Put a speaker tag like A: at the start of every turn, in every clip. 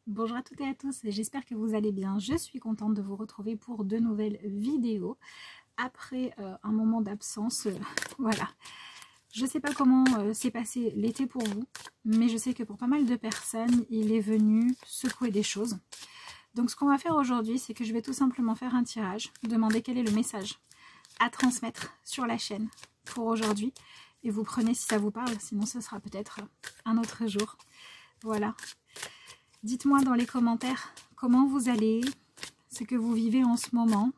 A: Bonjour à toutes et à tous, j'espère que vous allez bien. Je suis contente de vous retrouver pour de nouvelles vidéos après un moment d'absence. Voilà, je ne sais pas comment s'est passé l'été pour vous, mais je sais que pour pas mal de personnes, il est venu secouer des choses. Donc ce qu'on va faire aujourd'hui, c'est que je vais tout simplement faire un tirage, demander quel est le message à transmettre sur la chaîne pour aujourd'hui. Et vous prenez si ça vous parle, sinon ce sera peut-être un autre jour. Voilà. Dites-moi dans les commentaires comment vous allez, ce que vous vivez en ce moment,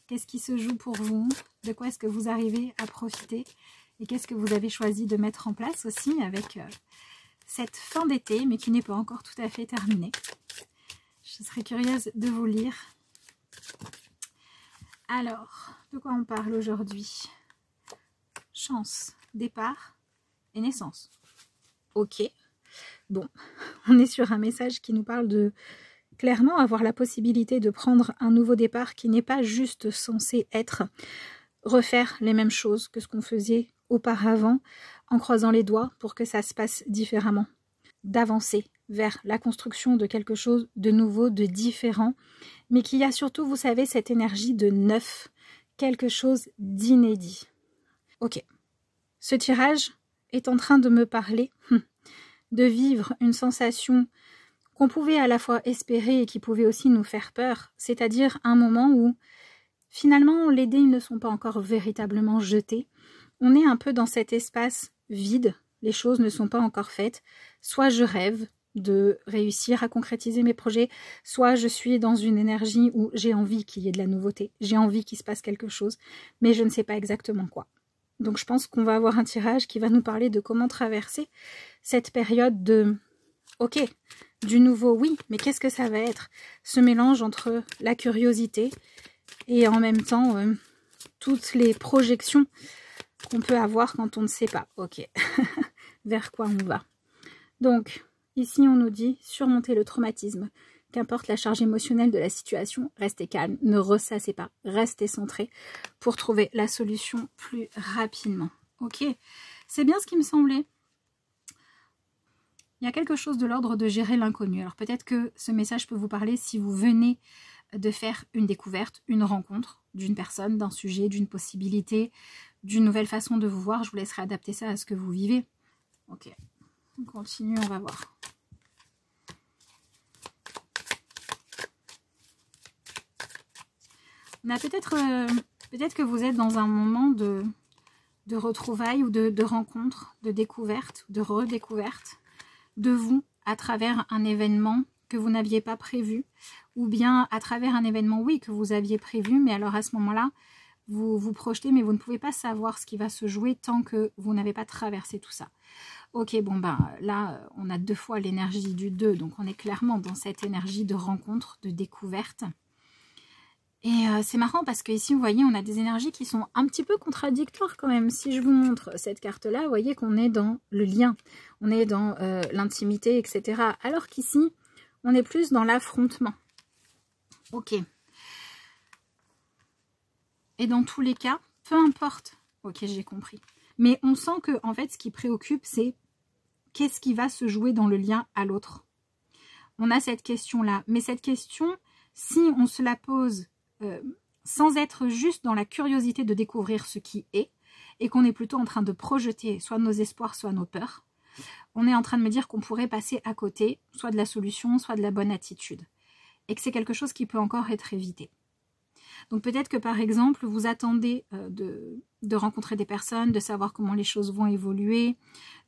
A: qu'est-ce qui se joue pour vous, de quoi est-ce que vous arrivez à profiter et qu'est-ce que vous avez choisi de mettre en place aussi avec cette fin d'été, mais qui n'est pas encore tout à fait terminée. Je serais curieuse de vous lire. Alors, de quoi on parle aujourd'hui? Chance, départ et naissance. Ok. Bon, on est sur un message qui nous parle de clairement avoir la possibilité de prendre un nouveau départ qui n'est pas juste censé être refaire les mêmes choses que ce qu'on faisait auparavant en croisant les doigts pour que ça se passe différemment. D'avancer vers la construction de quelque chose de nouveau, de différent, mais qui a surtout, vous savez, cette énergie de neuf, quelque chose d'inédit. Ok, ce tirage est en train de me parler de vivre une sensation qu'on pouvait à la fois espérer et qui pouvait aussi nous faire peur, c'est-à-dire un moment où finalement les dés ne sont pas encore véritablement jetés, on est un peu dans cet espace vide, les choses ne sont pas encore faites, soit je rêve de réussir à concrétiser mes projets, soit je suis dans une énergie où j'ai envie qu'il y ait de la nouveauté, j'ai envie qu'il se passe quelque chose, mais je ne sais pas exactement quoi. Donc je pense qu'on va avoir un tirage qui va nous parler de comment traverser cette période de ok, du nouveau oui, mais qu'est-ce que ça va être? Ce mélange entre la curiosité et en même temps toutes les projections qu'on peut avoir quand on ne sait pas. Ok, vers quoi on va? Donc ici on nous dit surmonter le traumatisme. Qu'importe la charge émotionnelle de la situation, restez calme, ne ressassez pas, restez centré pour trouver la solution plus rapidement. Ok, c'est bien ce qui me semblait. Il y a quelque chose de l'ordre de gérer l'inconnu. Alors peut-être que ce message peut vous parler si vous venez de faire une découverte, une rencontre d'une personne, d'un sujet, d'une possibilité, d'une nouvelle façon de vous voir. Je vous laisserai adapter ça à ce que vous vivez. Ok, on continue, on va voir. On a peut-être que vous êtes dans un moment de retrouvailles ou de rencontre, de découverte, de redécouverte de vous à travers un événement que vous n'aviez pas prévu ou bien à travers un événement, oui, que vous aviez prévu, mais alors à ce moment-là, vous vous projetez, mais vous ne pouvez pas savoir ce qui va se jouer tant que vous n'avez pas traversé tout ça. Ok, bon ben là, on a 2 fois l'énergie du 2, donc on est clairement dans cette énergie de rencontre, de découverte. Et c'est marrant parce que ici, vous voyez, on a des énergies qui sont un petit peu contradictoires quand même. Si je vous montre cette carte-là, vous voyez qu'on est dans le lien, on est dans l'intimité, etc. Alors qu'ici, on est plus dans l'affrontement. Ok. Et dans tous les cas, peu importe. Ok, j'ai compris. Mais on sent que, en fait, ce qui préoccupe, c'est qu'est-ce qui va se jouer dans le lien à l'autre. On a cette question-là. Mais cette question, si on se la pose sans être juste dans la curiosité de découvrir ce qui est, et qu'on est plutôt en train de projeter soit nos espoirs, soit nos peurs, on est en train de me dire qu'on pourrait passer à côté, soit de la solution, soit de la bonne attitude, et que c'est quelque chose qui peut encore être évité. Donc peut-être que par exemple, vous attendez de rencontrer des personnes, de savoir comment les choses vont évoluer,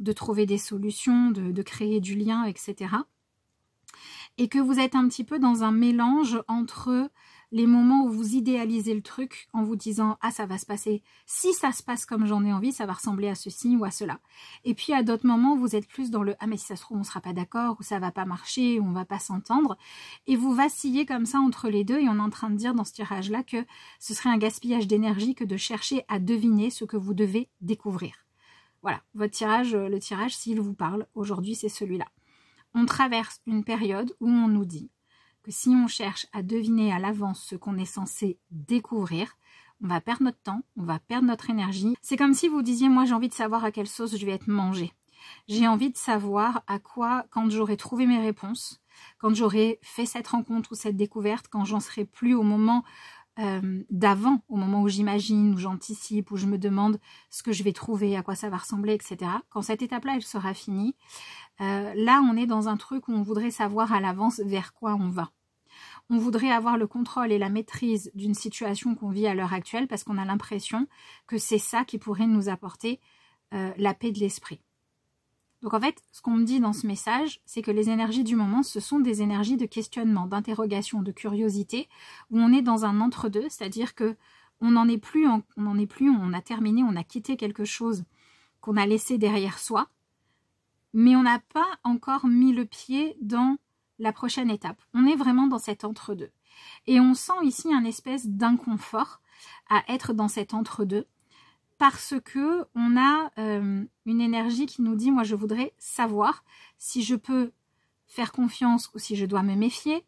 A: de trouver des solutions, de créer du lien, etc. Et que vous êtes un petit peu dans un mélange entre les moments où vous idéalisez le truc en vous disant « Ah, ça va se passer, si ça se passe comme j'en ai envie, ça va ressembler à ceci ou à cela. » Et puis à d'autres moments, vous êtes plus dans le « Ah, mais si ça se trouve, on ne sera pas d'accord, ou ça va pas marcher, ou on va pas s'entendre. » Et vous vacillez comme ça entre les deux et on est en train de dire dans ce tirage-là que ce serait un gaspillage d'énergie que de chercher à deviner ce que vous devez découvrir. Voilà, votre tirage, le tirage, s'il vous parle, aujourd'hui, c'est celui-là. On traverse une période où on nous dit que si on cherche à deviner à l'avance ce qu'on est censé découvrir, on va perdre notre temps, on va perdre notre énergie. C'est comme si vous disiez, moi j'ai envie de savoir à quelle sauce je vais être mangée. J'ai envie de savoir à quoi, quand j'aurai trouvé mes réponses, quand j'aurai fait cette rencontre ou cette découverte, quand j'en serai plus au moment d'avant, au moment où j'imagine, où j'anticipe, où je me demande ce que je vais trouver, à quoi ça va ressembler, etc. Quand cette étape-là, elle sera finie, là, on est dans un truc où on voudrait savoir à l'avance vers quoi on va. On voudrait avoir le contrôle et la maîtrise d'une situation qu'on vit à l'heure actuelle parce qu'on a l'impression que c'est ça qui pourrait nous apporter la paix de l'esprit. Donc en fait, ce qu'on me dit dans ce message, c'est que les énergies du moment, ce sont des énergies de questionnement, d'interrogation, de curiosité, où on est dans un entre-deux, c'est-à-dire que on a terminé, on a quitté quelque chose qu'on a laissé derrière soi, mais on n'a pas encore mis le pied dans la prochaine étape. On est vraiment dans cet entre-deux. Et on sent ici un espèce d'inconfort à être dans cet entre-deux, parce que on a une énergie qui nous dit, moi je voudrais savoir si je peux faire confiance ou si je dois me méfier.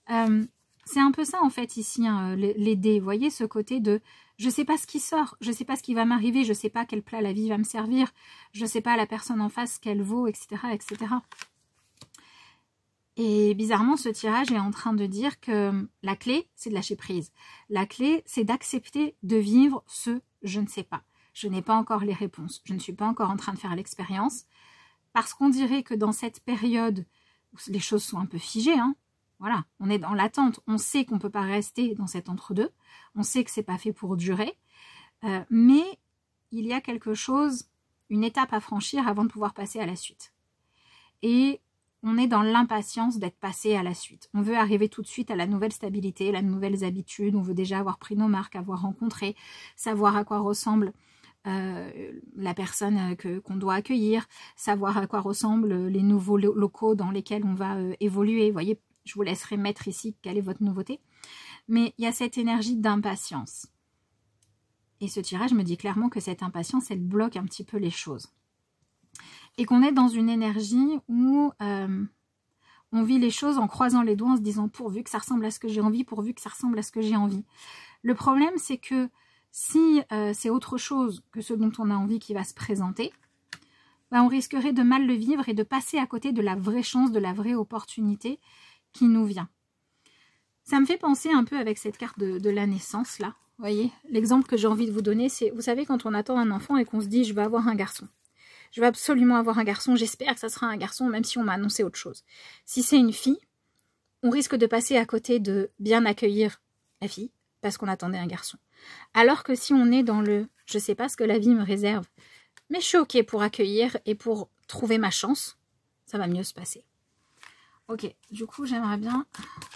A: C'est un peu ça en fait ici, hein, les dés. Vous voyez ce côté de, je sais pas ce qui sort, je sais pas ce qui va m'arriver, je sais pas quel plat la vie va me servir, je sais pas la personne en face qu'elle vaut, etc., etc. Et bizarrement, ce tirage est en train de dire que la clé, c'est de lâcher prise. La clé, c'est d'accepter de vivre ce je ne sais pas. Je n'ai pas encore les réponses. Je ne suis pas encore en train de faire l'expérience. Parce qu'on dirait que dans cette période où les choses sont un peu figées, hein, voilà, on est dans l'attente. On sait qu'on ne peut pas rester dans cet entre-deux. On sait que ce n'est pas fait pour durer. Mais il y a quelque chose, une étape à franchir avant de pouvoir passer à la suite. Et on est dans l'impatience d'être passé à la suite. On veut arriver tout de suite à la nouvelle stabilité, la nouvelles habitudes. On veut déjà avoir pris nos marques, avoir rencontré, savoir à quoi ressemble la personne qu'on doit accueillir, savoir à quoi ressemblent les nouveaux locaux dans lesquels on va évoluer. Vous voyez, je vous laisserai mettre ici quelle est votre nouveauté. Mais il y a cette énergie d'impatience. Et ce tirage me dit clairement que cette impatience, elle bloque un petit peu les choses. Et qu'on est dans une énergie où on vit les choses en croisant les doigts, en se disant pourvu que ça ressemble à ce que j'ai envie, pourvu que ça ressemble à ce que j'ai envie. Le problème, c'est que si c'est autre chose que ce dont on a envie qui va se présenter, ben on risquerait de mal le vivre et de passer à côté de la vraie chance, de la vraie opportunité qui nous vient. Ça me fait penser un peu avec cette carte de la naissance, là. Vous voyez, l'exemple que j'ai envie de vous donner, c'est, vous savez, quand on attend un enfant et qu'on se dit « je vais avoir un garçon ». Je vais absolument avoir un garçon, j'espère que ça sera un garçon, même si on m'a annoncé autre chose. Si c'est une fille, on risque de passer à côté de bien accueillir la fille, parce qu'on attendait un garçon. Alors que si on est dans le « je sais pas ce que la vie me réserve, mais je suis ok pour accueillir et pour trouver ma chance », ça va mieux se passer. Ok, du coup j'aimerais bien,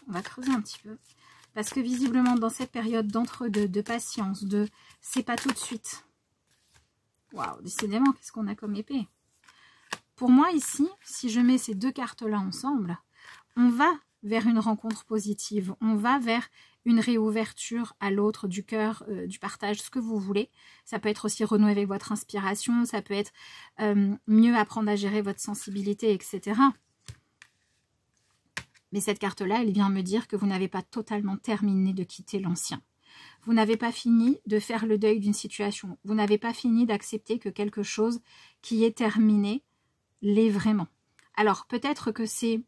A: on va creuser un petit peu, parce que visiblement dans cette période d'entre-deux, de patience, de « c'est pas tout de suite », waouh, décidément, qu'est-ce qu'on a comme épée. Pour moi, ici, si je mets ces deux cartes-là ensemble, on va vers une rencontre positive. On va vers une réouverture à l'autre du cœur, du partage, ce que vous voulez. Ça peut être aussi renouer avec votre inspiration, ça peut être mieux apprendre à gérer votre sensibilité, etc. Mais cette carte-là, elle vient me dire que vous n'avez pas totalement terminé de quitter l'ancien. Vous n'avez pas fini de faire le deuil d'une situation. Vous n'avez pas fini d'accepter que quelque chose qui est terminé l'est vraiment. Alors, peut-être que c'est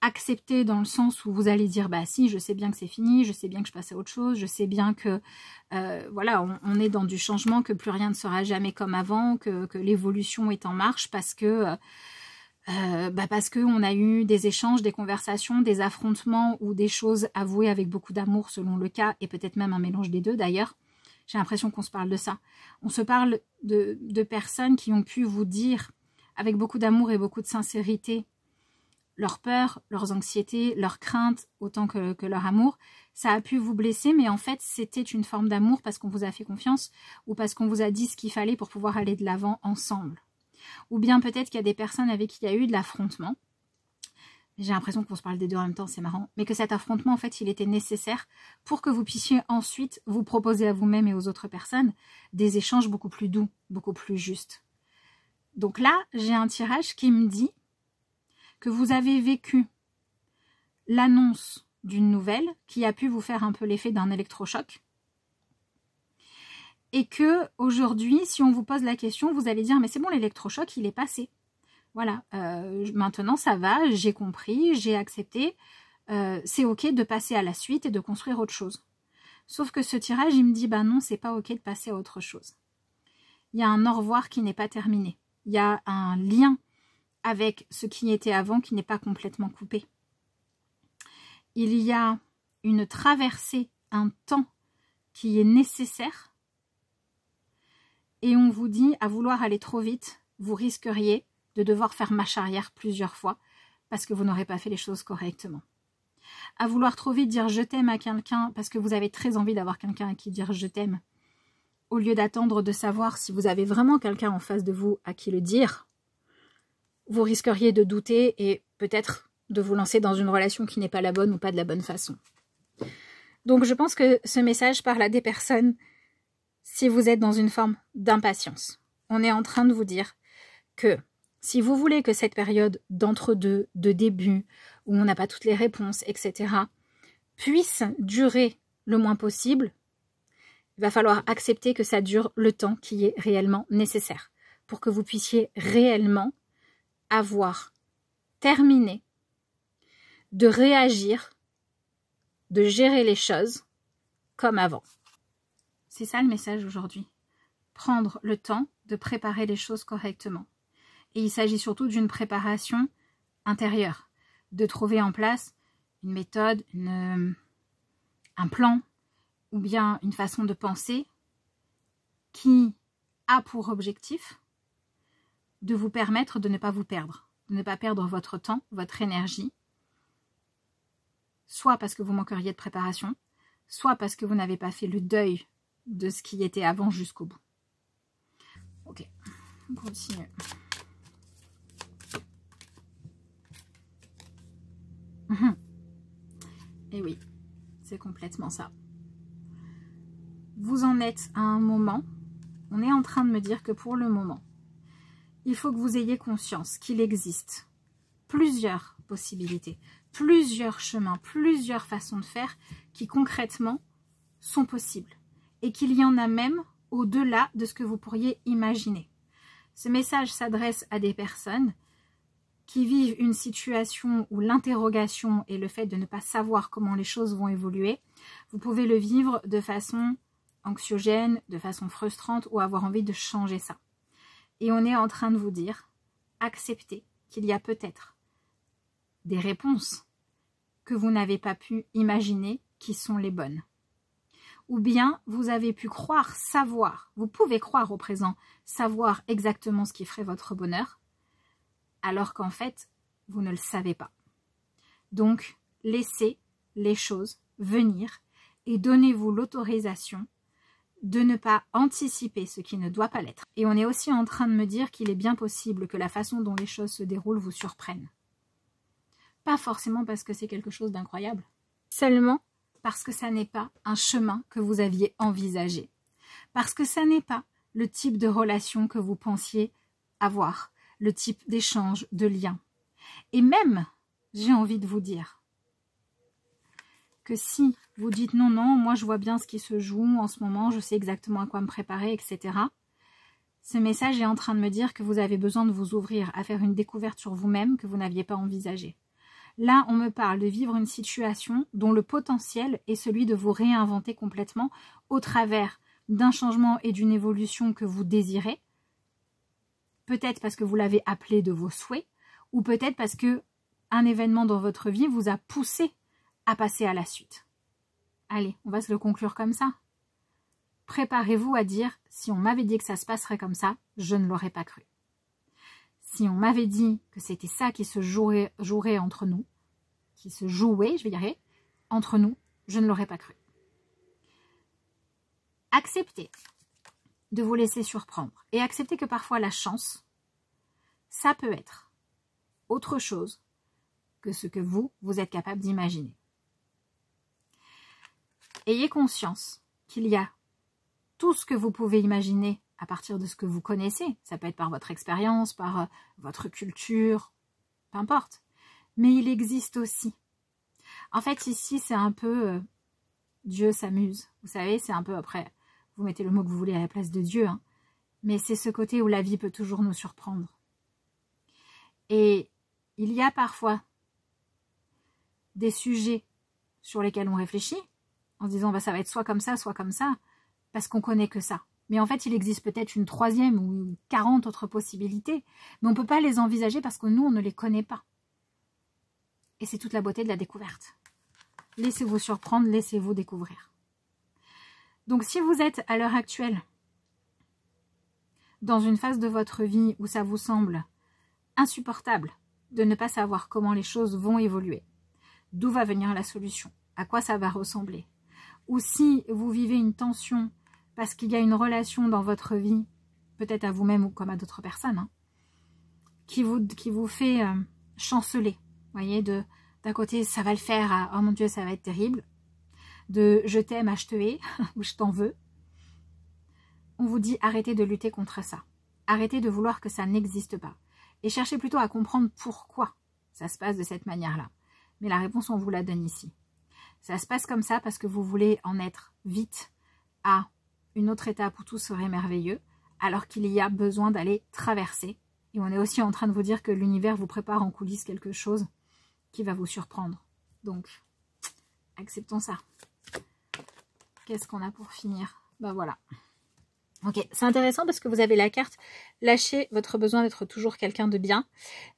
A: accepter dans le sens où vous allez dire, bah si, je sais bien que c'est fini, je sais bien que je passe à autre chose, je sais bien que, voilà, on est dans du changement, que plus rien ne sera jamais comme avant, que l'évolution est en marche parce que... parce qu'on a eu des échanges, des conversations, des affrontements ou des choses avouées avec beaucoup d'amour selon le cas, et peut-être même un mélange des deux d'ailleurs. J'ai l'impression qu'on se parle de ça. On se parle de personnes qui ont pu vous dire avec beaucoup d'amour et beaucoup de sincérité leurs peurs, leurs anxiétés, leurs craintes, autant que leur amour. Ça a pu vous blesser, mais en fait c'était une forme d'amour parce qu'on vous a fait confiance ou parce qu'on vous a dit ce qu'il fallait pour pouvoir aller de l'avant ensemble. Ou bien peut-être qu'il y a des personnes avec qui il y a eu de l'affrontement. J'ai l'impression qu'on se parle des deux en même temps, c'est marrant. Mais que cet affrontement, en fait, il était nécessaire pour que vous puissiez ensuite vous proposer à vous-même et aux autres personnes des échanges beaucoup plus doux, beaucoup plus justes. Donc là, j'ai un tirage qui me dit que vous avez vécu l'annonce d'une nouvelle qui a pu vous faire un peu l'effet d'un électrochoc. Et que aujourd'hui, si on vous pose la question, vous allez dire, mais c'est bon, l'électrochoc, il est passé. Voilà, maintenant ça va, j'ai compris, j'ai accepté. C'est ok de passer à la suite et de construire autre chose. Sauf que ce tirage, il me dit, bah non, c'est pas ok de passer à autre chose. Il y a un au revoir qui n'est pas terminé. Il y a un lien avec ce qui était avant qui n'est pas complètement coupé. Il y a une traversée, un temps qui est nécessaire. Et on vous dit, à vouloir aller trop vite, vous risqueriez de devoir faire marche arrière plusieurs fois parce que vous n'aurez pas fait les choses correctement. À vouloir trop vite dire je t'aime à quelqu'un parce que vous avez très envie d'avoir quelqu'un à qui dire je t'aime, au lieu d'attendre de savoir si vous avez vraiment quelqu'un en face de vous à qui le dire, vous risqueriez de douter et peut-être de vous lancer dans une relation qui n'est pas la bonne ou pas de la bonne façon. Donc je pense que ce message parle à des personnes si vous êtes dans une forme d'impatience. On est en train de vous dire que si vous voulez que cette période d'entre-deux, de début, où on n'a pas toutes les réponses, etc., puisse durer le moins possible, il va falloir accepter que ça dure le temps qui est réellement nécessaire pour que vous puissiez réellement avoir terminé de réagir, de gérer les choses comme avant. C'est ça le message aujourd'hui. Prendre le temps de préparer les choses correctement. Et il s'agit surtout d'une préparation intérieure, de trouver en place une méthode, un plan ou bien une façon de penser qui a pour objectif de vous permettre de ne pas vous perdre, de ne pas perdre votre temps, votre énergie, soit parce que vous manqueriez de préparation, soit parce que vous n'avez pas fait le deuil de ce qui était avant jusqu'au bout. Ok, on continue. Et oui, c'est complètement ça. Vous en êtes à un moment, on est en train de me dire que pour le moment, il faut que vous ayez conscience qu'il existe plusieurs possibilités, plusieurs chemins, plusieurs façons de faire qui concrètement sont possibles. Et qu'il y en a même au-delà de ce que vous pourriez imaginer. Ce message s'adresse à des personnes qui vivent une situation où l'interrogation et le fait de ne pas savoir comment les choses vont évoluer, vous pouvez le vivre de façon anxiogène, de façon frustrante ou avoir envie de changer ça. Et on est en train de vous dire, acceptez qu'il y a peut-être des réponses que vous n'avez pas pu imaginer qui sont les bonnes. Ou bien vous avez pu croire, savoir, vous pouvez croire au présent, savoir exactement ce qui ferait votre bonheur, alors qu'en fait, vous ne le savez pas. Donc, laissez les choses venir et donnez-vous l'autorisation de ne pas anticiper ce qui ne doit pas l'être. Et on est aussi en train de me dire qu'il est bien possible que la façon dont les choses se déroulent vous surprenne. Pas forcément parce que c'est quelque chose d'incroyable, seulement parce que ça n'est pas un chemin que vous aviez envisagé, parce que ça n'est pas le type de relation que vous pensiez avoir, le type d'échange, de lien. Et même, j'ai envie de vous dire que si vous dites non, moi je vois bien ce qui se joue en ce moment, je sais exactement à quoi me préparer, etc. Ce message est en train de me dire que vous avez besoin de vous ouvrir à faire une découverte sur vous-même que vous n'aviez pas envisagée. Là, on me parle de vivre une situation dont le potentiel est celui de vous réinventer complètement au travers d'un changement et d'une évolution que vous désirez. Peut-être parce que vous l'avez appelé de vos souhaits, ou peut-être parce que un événement dans votre vie vous a poussé à passer à la suite. Allez, on va se le conclure comme ça. Préparez-vous à dire, si on m'avait dit que ça se passerait comme ça, je ne l'aurais pas cru. Si on m'avait dit que c'était ça qui se jouerait entre nous, qui se jouait, je vais y arriver, entre nous, je ne l'aurais pas cru. Acceptez de vous laisser surprendre et acceptez que parfois la chance, ça peut être autre chose que ce que vous êtes capable d'imaginer. Ayez conscience qu'il y a tout ce que vous pouvez imaginer à partir de ce que vous connaissez. Ça peut être par votre expérience, par votre culture, peu importe. Mais il existe aussi. En fait, ici, c'est un peu Dieu s'amuse. Vous savez, c'est un peu, après, vous mettez le mot que vous voulez à la place de Dieu, hein, mais c'est ce côté où la vie peut toujours nous surprendre. Et il y a parfois des sujets sur lesquels on réfléchit en se disant bah, ça va être soit comme ça, parce qu'on connaît que ça. Mais en fait, il existe peut-être une 3e ou 40 autres possibilités, mais on ne peut pas les envisager parce que nous, on ne les connaît pas. Et c'est toute la beauté de la découverte. Laissez-vous surprendre, laissez-vous découvrir. Donc, si vous êtes à l'heure actuelle dans une phase de votre vie où ça vous semble insupportable de ne pas savoir comment les choses vont évoluer, d'où va venir la solution, à quoi ça va ressembler, ou si vous vivez une tension parce qu'il y a une relation dans votre vie, peut-être à vous-même ou comme à d'autres personnes, hein, qui vous fait chanceler. Vous voyez, d'un côté, ça va le faire, à, oh mon Dieu, ça va être terrible, de je t'aime à je te hais, ou je t'en veux. On vous dit arrêtez de lutter contre ça. Arrêtez de vouloir que ça n'existe pas. Et cherchez plutôt à comprendre pourquoi ça se passe de cette manière-là. Mais la réponse, on vous la donne ici. Ça se passe comme ça parce que vous voulez en être vite à une autre étape où tout serait merveilleux, alors qu'il y a besoin d'aller traverser. Et on est aussi en train de vous dire que l'univers vous prépare en coulisses quelque chose qui va vous surprendre. Donc, acceptons ça. Qu'est-ce qu'on a pour finir? Ben voilà. Ok, c'est intéressant parce que vous avez la carte « Lâchez votre besoin d'être toujours quelqu'un de bien ».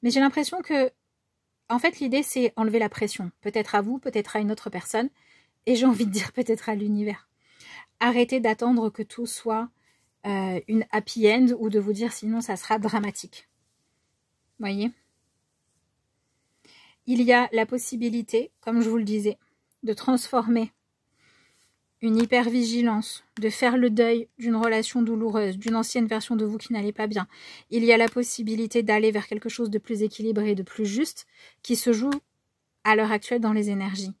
A: Mais j'ai l'impression que, en fait, l'idée, c'est enlever la pression. Peut-être à vous, peut-être à une autre personne. Et j'ai envie de dire peut-être à l'univers. Arrêtez d'attendre que tout soit une happy end ou de vous dire sinon ça sera dramatique. Vous voyez? Il y a la possibilité, comme je vous le disais, de transformer une hypervigilance, de faire le deuil d'une relation douloureuse, d'une ancienne version de vous qui n'allait pas bien. Il y a la possibilité d'aller vers quelque chose de plus équilibré, de plus juste, qui se joue à l'heure actuelle dans les énergies.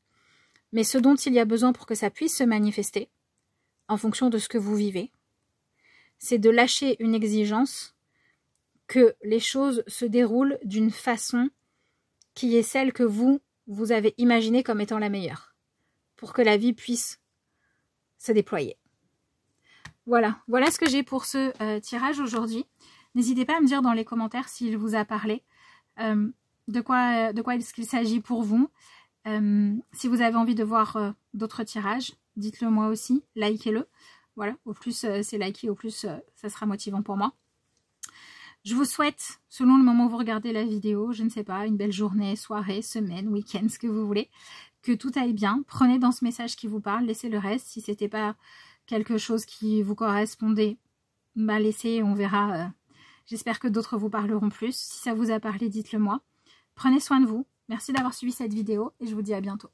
A: Mais ce dont il y a besoin pour que ça puisse se manifester, en fonction de ce que vous vivez, c'est de lâcher une exigence que les choses se déroulent d'une façon qui est celle que vous avez imaginée comme étant la meilleure, pour que la vie puisse se déployer. Voilà ce que j'ai pour ce tirage aujourd'hui. N'hésitez pas à me dire dans les commentaires s'il vous a parlé, de quoi est-ce qu'il s'agit pour vous. Si vous avez envie de voir d'autres tirages, dites-le moi aussi, likez-le. Voilà, au plus c'est liké, au plus ça sera motivant pour moi. Je vous souhaite, selon le moment où vous regardez la vidéo, je ne sais pas, une belle journée, soirée, semaine, week-end, ce que vous voulez, que tout aille bien. Prenez dans ce message qui vous parle, laissez le reste. Si c'était pas quelque chose qui vous correspondait, bah laissez, on verra. J'espère que d'autres vous parleront plus. Si ça vous a parlé, dites-le moi. Prenez soin de vous. Merci d'avoir suivi cette vidéo et je vous dis à bientôt.